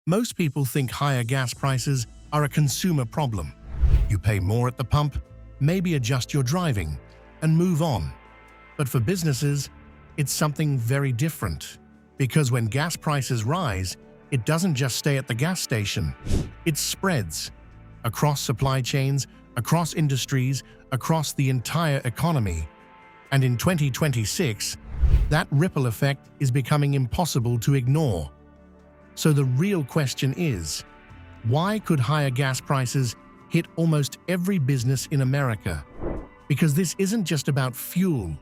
Most people think higher gas prices are a consumer problem. You pay more at the pump, maybe adjust your driving, and move on. But for businesses, it's something very different. Because when gas prices rise, it doesn't just stay at the gas station. It spreads across supply chains, across industries, across the entire economy. And in 2026, that ripple effect is becoming impossible to ignore. So the real question is, why could higher gas prices hit almost every business in America? Because this isn't just about fuel.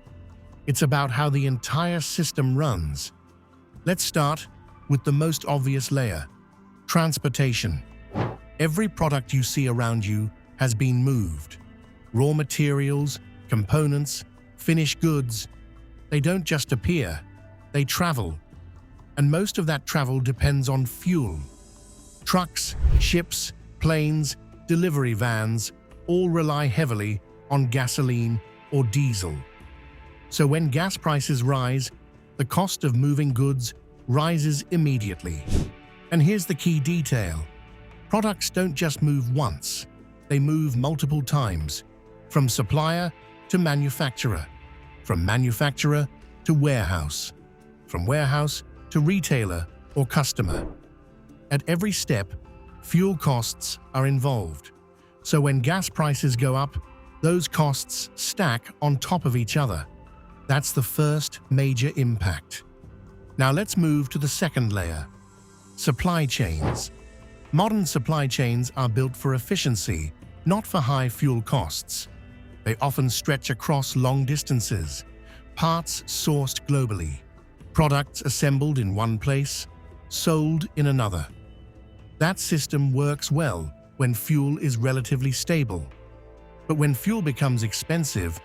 It's about how the entire system runs. Let's start with the most obvious layer: transportation. Every product you see around you has been moved. Raw materials, components, finished goods, they don't just appear, they travel. And most of that travel depends on fuel. Trucks, ships, planes, delivery vans all rely heavily on gasoline or diesel. So when gas prices rise, the cost of moving goods rises immediately. And here's the key detail: products don't just move once, they move multiple times, from supplier to manufacturer, from manufacturer to warehouse, from warehouse to retailer or customer. At every step, fuel costs are involved. So when gas prices go up, those costs stack on top of each other. That's the first major impact. Now let's move to the second layer: supply chains. Modern supply chains are built for efficiency, not for high fuel costs. They often stretch across long distances, parts sourced globally, products assembled in one place, sold in another. That system works well when fuel is relatively stable. But when fuel becomes expensive,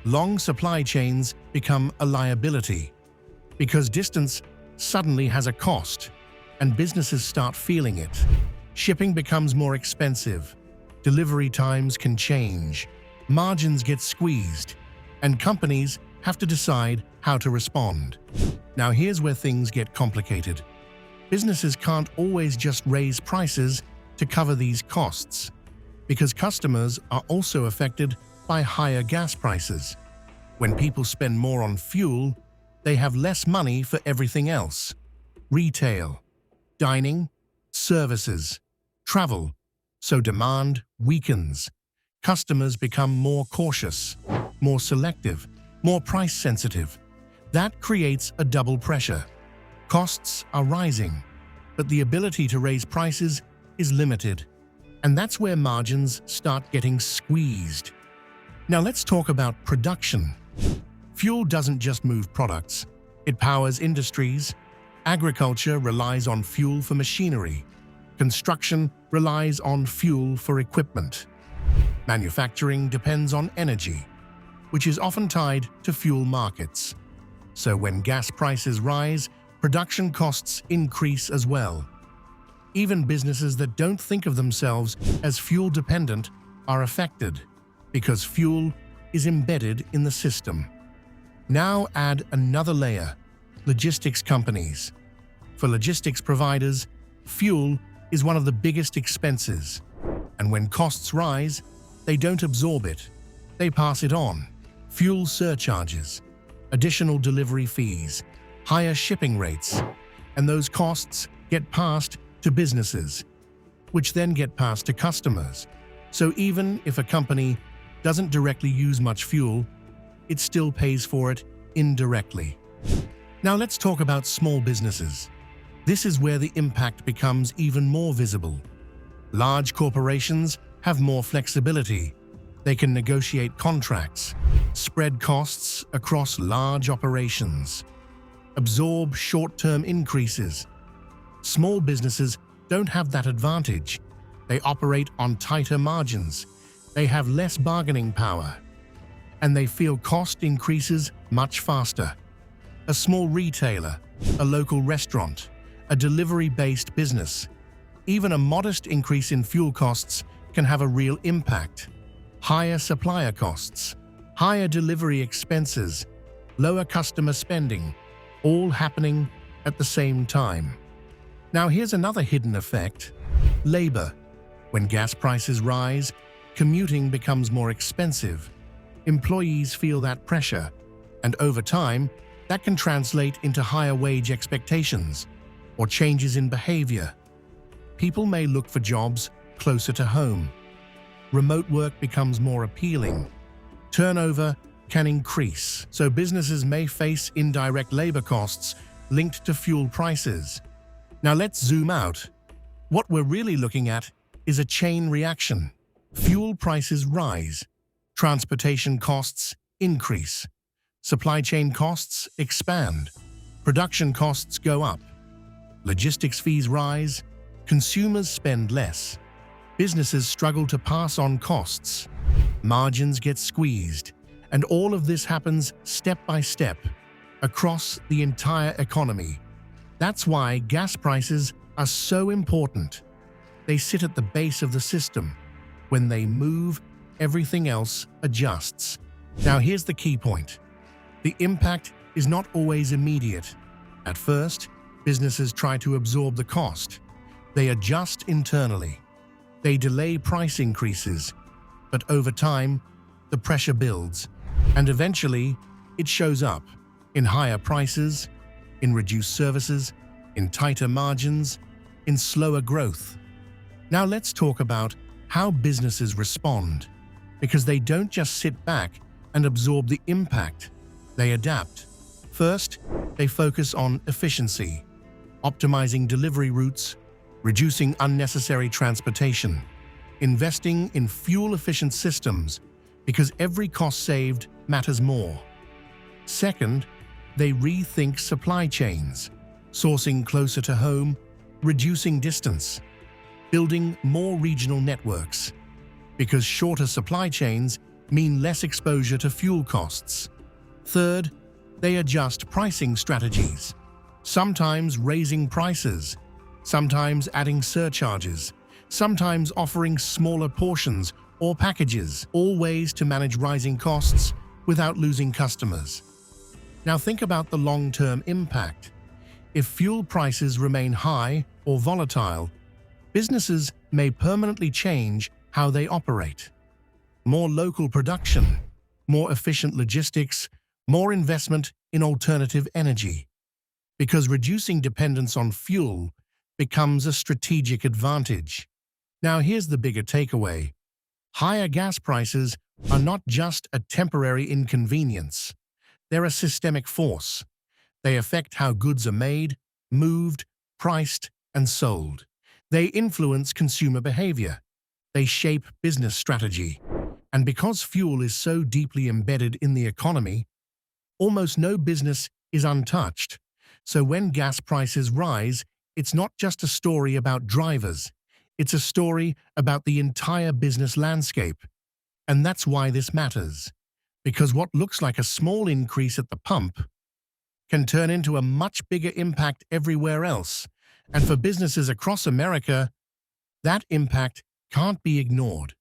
long supply chains become a liability. Because distance suddenly has a cost, and businesses start feeling it. Shipping becomes more expensive, delivery times can change, margins get squeezed, and companies have to decide how to respond. Now here's where things get complicated. Businesses can't always just raise prices to cover these costs, because customers are also affected by higher gas prices. When people spend more on fuel, they have less money for everything else: retail, dining, services, travel. So demand weakens. Customers become more cautious, more selective, more price sensitive. That creates a double pressure. Costs are rising, but the ability to raise prices is limited. And that's where margins start getting squeezed. Now let's talk about production. Fuel doesn't just move products, it powers industries. Agriculture relies on fuel for machinery. Construction relies on fuel for equipment. Manufacturing depends on energy, which is often tied to fuel markets. So when gas prices rise, production costs increase as well. Even businesses that don't think of themselves as fuel-dependent are affected, because fuel is embedded in the system. Now add another layer: logistics companies. For logistics providers, fuel is one of the biggest expenses. And when costs rise, they don't absorb it, they pass it on. Fuel surcharges, additional delivery fees, higher shipping rates, and those costs get passed to businesses, which then get passed to customers. So even if a company doesn't directly use much fuel, it still pays for it indirectly. Now let's talk about small businesses. This is where the impact becomes even more visible. Large corporations have more flexibility. They can negotiate contracts, spread costs across large operations, absorb short-term increases. Small businesses don't have that advantage. They operate on tighter margins. They have less bargaining power, and they feel cost increases much faster. A small retailer, a local restaurant, a delivery-based business, even a modest increase in fuel costs can have a real impact. Higher supplier costs, higher delivery expenses, lower customer spending, all happening at the same time. Now here's another hidden effect: labor. When gas prices rise, commuting becomes more expensive. Employees feel that pressure, and over time, that can translate into higher wage expectations or changes in behavior. People may look for jobs closer to home. Remote work becomes more appealing. Turnover can increase, so businesses may face indirect labor costs linked to fuel prices. Now let's zoom out. What we're really looking at is a chain reaction. Fuel prices rise. Transportation costs increase. Supply chain costs expand. Production costs go up. Logistics fees rise. Consumers spend less. Businesses struggle to pass on costs. Margins get squeezed. And all of this happens step by step across the entire economy. That's why gas prices are so important. They sit at the base of the system. When they move, everything else adjusts. Now here's the key point. The impact is not always immediate. At first, businesses try to absorb the cost. They adjust internally. They delay price increases. But over time, the pressure builds. And eventually, it shows up in higher prices, in reduced services, in tighter margins, in slower growth. Now let's talk about how businesses respond, because they don't just sit back and absorb the impact, they adapt. First, they focus on efficiency, optimizing delivery routes, reducing unnecessary transportation, investing in fuel-efficient systems, because every cost saved matters more. Second, they rethink supply chains, sourcing closer to home, reducing distance, building more regional networks, because shorter supply chains mean less exposure to fuel costs. Third, they adjust pricing strategies, sometimes raising prices, sometimes adding surcharges, sometimes offering smaller portions or packages, all ways to manage rising costs without losing customers. Now think about the long-term impact. If fuel prices remain high or volatile, businesses may permanently change how they operate. More local production, more efficient logistics, more investment in alternative energy. Because reducing dependence on fuel becomes a strategic advantage. Now here's the bigger takeaway. Higher gas prices are not just a temporary inconvenience. They're a systemic force. They affect how goods are made, moved, priced, and sold. They influence consumer behavior. They shape business strategy. And because fuel is so deeply embedded in the economy, almost no business is untouched. So when gas prices rise, it's not just a story about drivers. It's a story about the entire business landscape. And that's why this matters. Because what looks like a small increase at the pump can turn into a much bigger impact everywhere else. And for businesses across America, that impact can't be ignored.